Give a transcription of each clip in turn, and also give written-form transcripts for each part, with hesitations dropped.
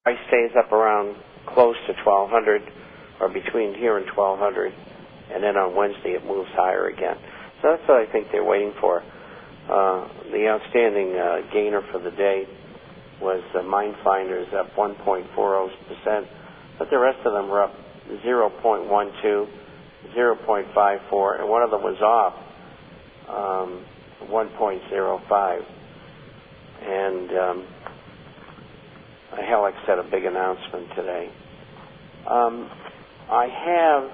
price stays up around close to 1,200, or between here and 1,200, and then on Wednesday it moves higher again. So that's what I think they're waiting for. The outstanding gainer for the day was Mindfinders, up 1.40%, but the rest of them were up 0.12, 0.54, and one of them was off 1.05. And Helix had a big announcement today. I have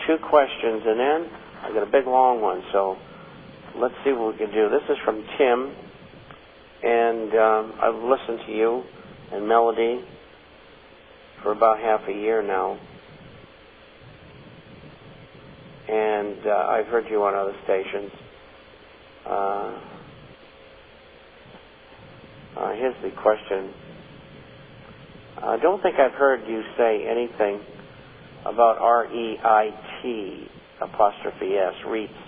two questions, and then I got a big long one, so let's see what we can do. This is from Tim, and I've listened to you and Melody for about half a year now, and I've heard you on other stations. Here's the question. I don't think I've heard you say anything about REIT, apostrophe S, REITs,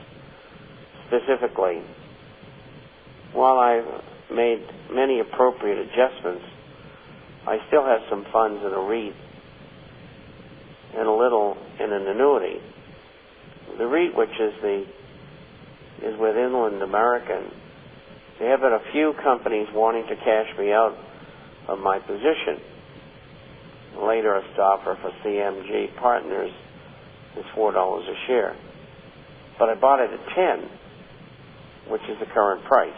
specifically. While I've made many appropriate adjustments, I still have some funds in a REIT and a little in an annuity. The REIT, which is with Inland American, there have been a few companies wanting to cash me out of my position. The latest offer for CMG Partners is $4 a share. But I bought it at 10, which is the current price.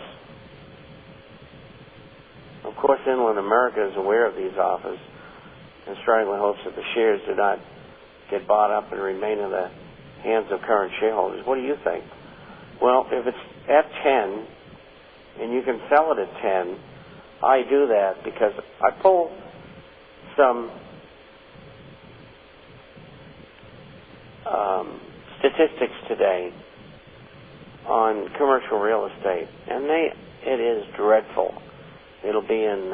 Of course, Inland America is aware of these offers and strongly hopes that the shares do not get bought up and remain in the hands of current shareholders. What do you think? Well, if it's at 10 and you can sell it at 10, I do that because I pull some statistics today on commercial real estate, and it is dreadful. It'll be in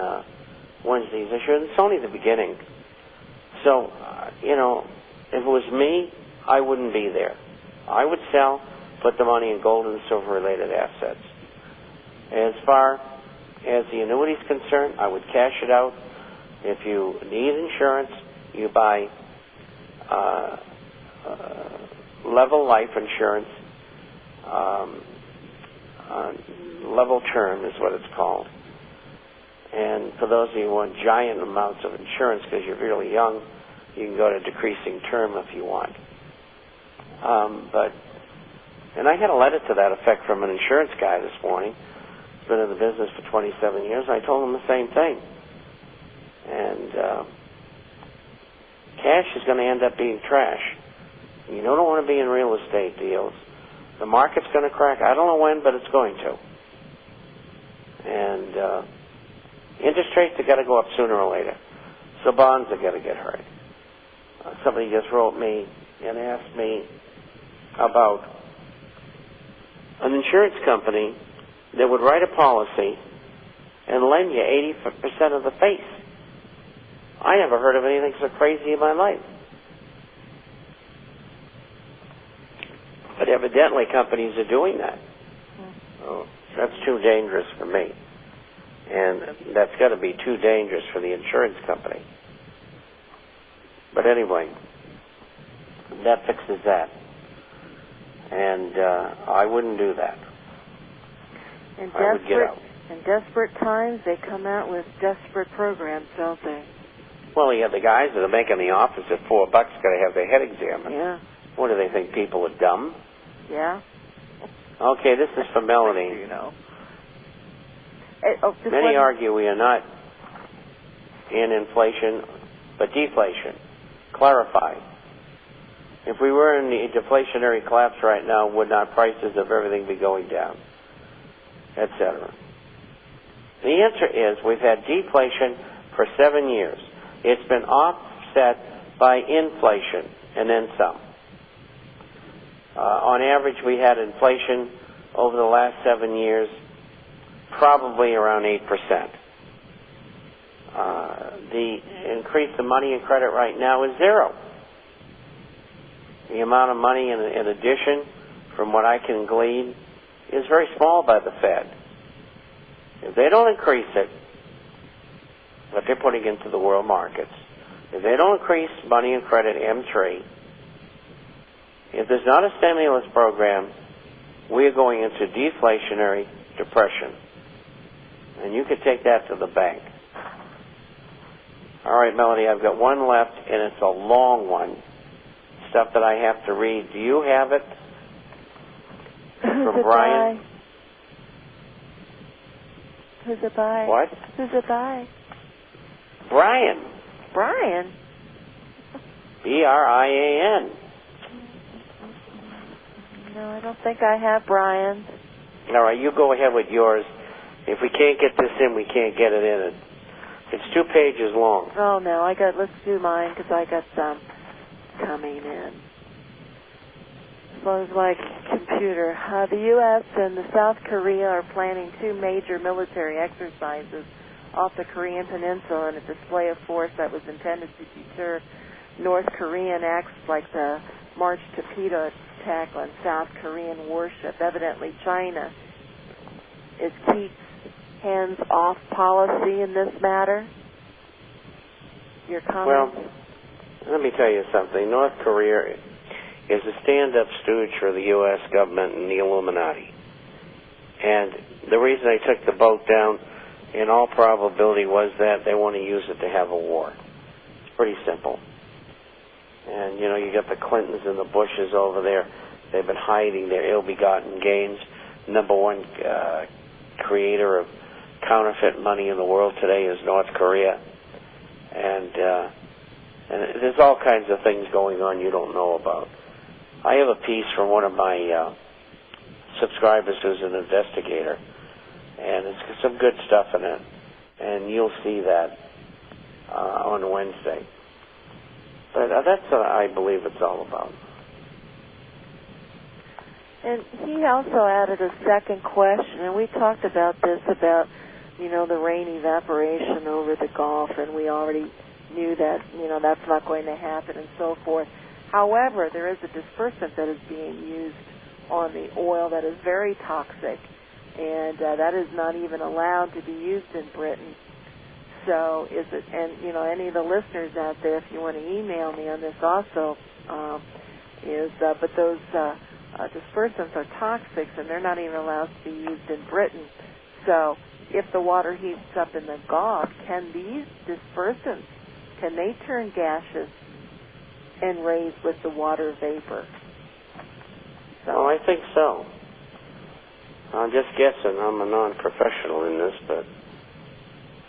Wednesday's issue, and it's only the beginning. So, if it was me, I wouldn't be there. I would sell, put the money in gold and silver-related assets. As far as the annuity is concerned, I would cash it out. If you need insurance, you buy level life insurance, level term is what it's called. And for those of you who want giant amounts of insurance because you're really young, you can go to decreasing term if you want. And I had a letter to that effect from an insurance guy this morning. He's been in the business for 27 years. I told him the same thing. And cash is going to end up being trash. You don't want to be in real estate deals. The market's going to crack. I don't know when, but it's going to. And interest rates have got to go up sooner or later. So bonds are going to get hurt. Somebody just wrote me and asked me about an insurance company that would write a policy and lend you 80% of the face. I never heard of anything so crazy in my life. But evidently companies are doing that. Oh, that's too dangerous for me. And that's got to be too dangerous for the insurance company. But anyway, that fixes that. And I wouldn't do that. I would get out. In desperate times, they come out with desperate programs, don't they? Well, yeah, the guys that are making the office at $4 got to have their head examined. Yeah. What do they think? People are dumb? Yeah. Okay, this is for Melanie. You know. Many argue we are not in inflation, but deflation. Clarify. If we were in the deflationary collapse right now, would not prices of everything be going down, etc.? The answer is we've had deflation for 7 years. It's been offset by inflation and then some. On average, we had inflation over the last 7 years, probably around 8%. The increase in money and credit right now is zero. The amount of money in addition, from what I can glean, is very small by the Fed. If they don't increase it, that they're putting into the world markets, if they don't increase money and credit M3, if there's not a stimulus program, we are going into deflationary depression. And you could take that to the bank. All right, Melody, I've got one left, and it's a long one. Stuff that I have to read. Do you have it? From Brian? By? Who's it by? What? Who's it by? Brian. Brian? B-R-I-A-N. No, I don't think I have Brian. All right, you go ahead with yours. If we can't get this in, we can't get it in. It's 2 pages long. Oh, no, let's do mine because I got some coming in. As long as my computer. The U.S. and the South Korea are planning 2 major military exercises off the Korean Peninsula in a display of force that was intended to deter North Korean acts like the March torpedo attack on South Korean warship. Evidently, China is keeps hands-off policy in this matter. Your comments? Well, let me tell you something. North Korea is a stand-up stooge for the U.S. government and the Illuminati. And the reason they took the boat down, in all probability, was that they want to use it to have a war. It's pretty simple. And, you got the Clintons and the Bushes over there. They've been hiding their ill-begotten gains. Number one creator of counterfeit money in the world today is North Korea. And there's all kinds of things going on you don't know about. I have a piece from one of my subscribers who's an investigator, and it's got some good stuff in it, and you'll see that on Wednesday. But that's what I believe it's all about. And he also added a second question, and we talked about this, about, the rain evaporation over the Gulf, and we already knew that, that's not going to happen and so forth. However, there is a dispersant that is being used on the oil that is very toxic, and that is not even allowed to be used in Britain. So is it, and, any of the listeners out there, if you want to email me on this also, but those dispersants are toxics, and they're not even allowed to be used in Britain. So if the water heats up in the Gulf, can these dispersants, can they turn gaseous and raise with the water vapor? So, well, I think so. I'm just guessing. I'm a non-professional in this, but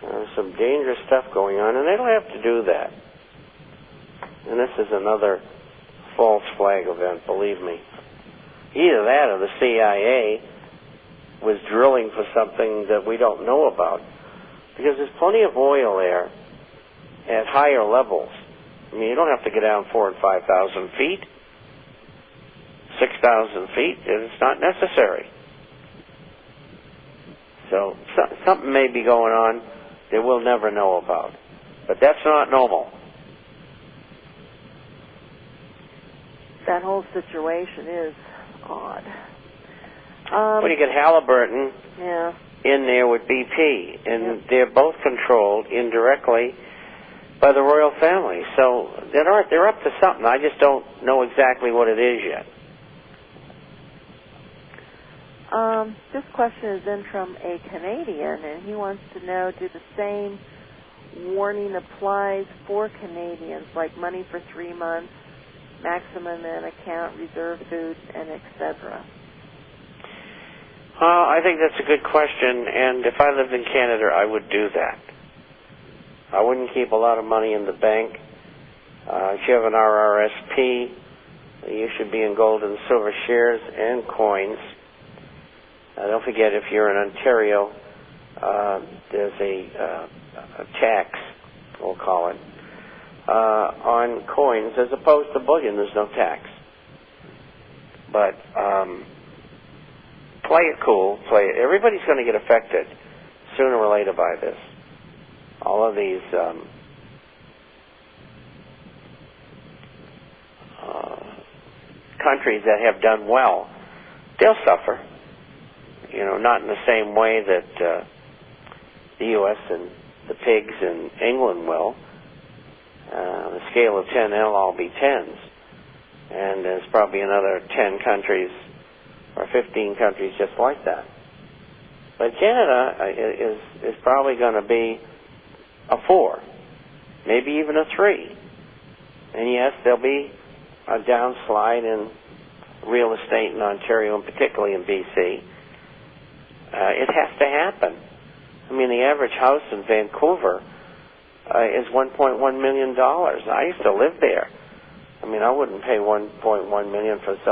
there's some dangerous stuff going on, and they don't have to do that. And this is another false flag event, believe me. Either that or the CIA was drilling for something that we don't know about. Because there's plenty of oil there at higher levels. I mean, you don't have to get down 4,000 and 5,000 feet, 6,000 feet. It's not necessary. So something may be going on that we'll never know about. But that's not normal. that whole situation is odd. Well, you get Halliburton Yeah. in there with BP, and they're both controlled indirectly by the royal family. So they're up to something. I just don't know exactly what it is yet. This question is in from a Canadian, and he wants to know, do the same warning applies for Canadians, like money for 3 months, maximum in account, reserve food, and etc.? I think that's a good question, and if I lived in Canada, I would do that. I wouldn't keep a lot of money in the bank. If you have an RRSP, you should be in gold and silver shares and coins. Don't forget, if you're in Ontario, there's a tax, we'll call it, on coins as opposed to bullion. There's no tax. But play it cool. Play it. Everybody's going to get affected sooner or later by this. All of these countries that have done well, they'll suffer. You know, not in the same way that the U.S. and the pigs in England will. On a scale of 10, they'll all be 10s. And there's probably another 10 countries or 15 countries just like that. But Canada is probably going to be a 4, maybe even a 3. And yes, there'll be a downslide in real estate in Ontario, and particularly in BC. It has to happen. I mean, the average house in Vancouver is $1.1 million. I used to live there. I mean, I wouldn't pay $1.1 million for